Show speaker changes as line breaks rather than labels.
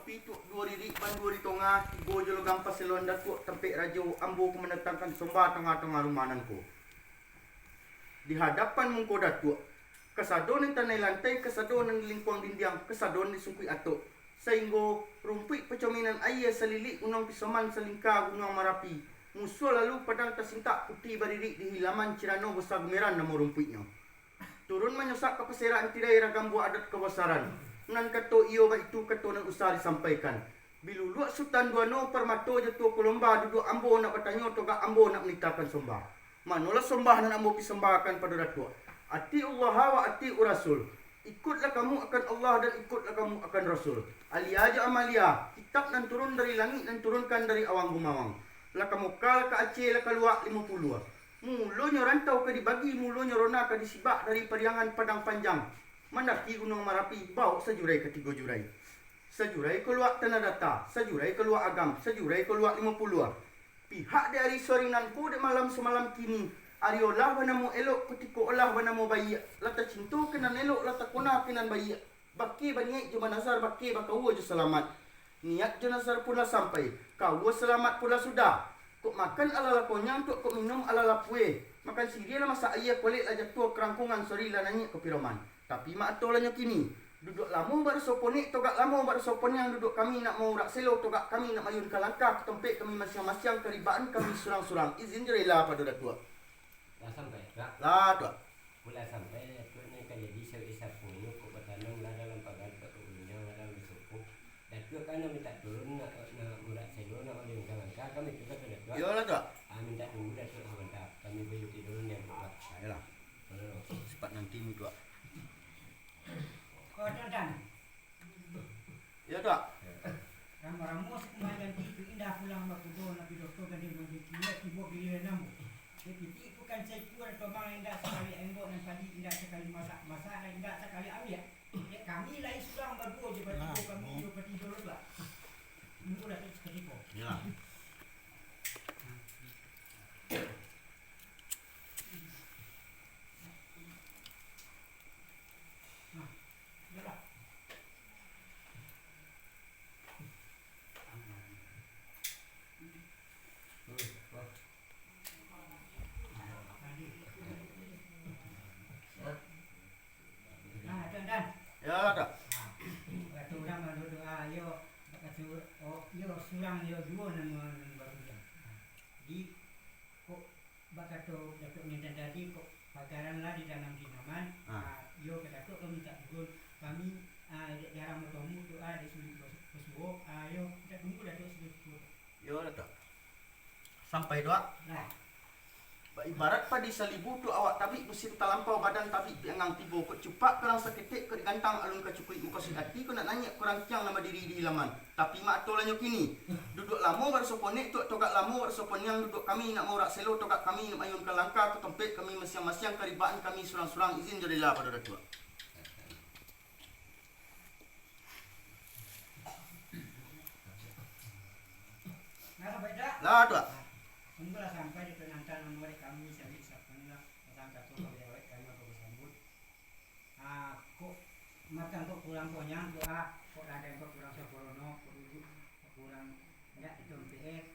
Tapi tu dua diri ban dua di tengah, tiga jolo gampas selonda tu tempek rajo ambo ku mendatangkan sombah tengah-tengah rumananku. Di hadapan mungko datuk, kesadon yang tanai lantai, kesadon yang lingkuang dindiang, kesadon di sungkui atuk. Sehingga rumpui pecominan ayah selilik unang pisoman selingkar gunung Marapi. Musuh lalu padang tersintak putih baririk di hilaman Cirano besar gemeran nama rumpuinya. Turun menyosak ke perseraan tirai ragam buah adat kebesaran. Nan kato iyo ba itu kato nan usah disampaikan. Bilu luak sultan duano permato jatuh kolomba duduk ambo nak bertanya toga ambo nak menitakan sombah. Manolah sombah nan ambo pisembahkan pada datuk. Ati Allah wa ati Rasul. Ikutlah kamu akan Allah dan ikutlah kamu akan Rasul. Alia aja amalia. Kitab nan turun dari langit dan turunkan dari awang gumawang. Lah kamu kal ke Aceh lah keluar 50. Mulanya rantau ke dibagi, mulanya rona ke disibak dari periangan Padang Panjang. Mendaki Gunung Marapi, bawa sejurai ke 3 jurai. Sejurai keluar Tanah Data, sejurai keluar Agam, sejurai keluar 50. Pihak dari soringanku di malam semalam kini. Ariolah banamu elok ketika olah banamu bayi. Lata cintu kenan elok, lata kona kenan bayi. Baki banyak juma nazar, baki bakawa je selamat. Niat je nazar pula sampai, kawa selamat pula sudah. Kok makan ala konyang, kok minum ala lapue. Makan siri lah masa ayah kulit lah jatuh kerangkungan, sorry lah nanya ke piroman. Tapi mak atolanya kini. Duduk lama baru soponik, togak lama baru sopon yang duduk kami nak mau rak selo, togak kami nak mayun ke langkah, ketempek kami masing-masing keribaan kami surang-surang. Izin je rela pada datua.
Dah sampai tak?
Lah tua.
Pula sampai tu ni kan jadi isap punya kok bertanam lah dalam pagar kat punya dalam suku. Dan tu kan minta turun nak murat selo nak mayun ke langkah kami juga kena tua.
Iyalah tua.
Minta dulu dah tu sebentar. Kami beli tidur yang buat.
Ayolah. Cepat nanti mu tua.
Kau dan
Ya tua.
ramu-ramu sekumanya itu indah pulang bakudo nabi doktor kan dia mendikinya tiba giliran namu. Jadi bukan saya kuat atau bang indah sekali enggok dan padi indah sekali masak dan indah sekali ambil. Ya kami lain sudah berdua je bertiga kami je bertidur lah. Minggu dah tu seketika.
Ya. Ya tua.
Kata orang ada doa yo kata yo surang yo dua nama baru jam. Di kok bakato datuk minta tadi kok pagaran lah di dalam dinaman. Yo kata kami minta turun kami jarang bertemu doa di sulit bersuruh. Yo kita tunggu datuk sulit.
Yo tua. Sampai doa.
Nah.
Ibarat padi salibu tu awak tabik mesin talampau badan tabik piangang tibo kok cupak kerang seketik ke gantang alun ke cukui muka sidati kau nak nanya kurang tiang nama diri di hilaman tapi mak tolanyo kini duduk lama baru soponek tu togak lama baru sopon yang duduk kami nak mau rak selo togak kami nak mayun ke langkah ke tempek kami masing-masing keribaan kami surang-surang izin jadilah pada datua.
Nah beda.
Lah tua.
Tunggulah sampai di penantan nomor kami sampai sapanya pasang kartu lewat kami aku bersambut. Kok makan kok kurang konyang doa kok ada kok kurang sepolono kok duduk kurang enggak itu PE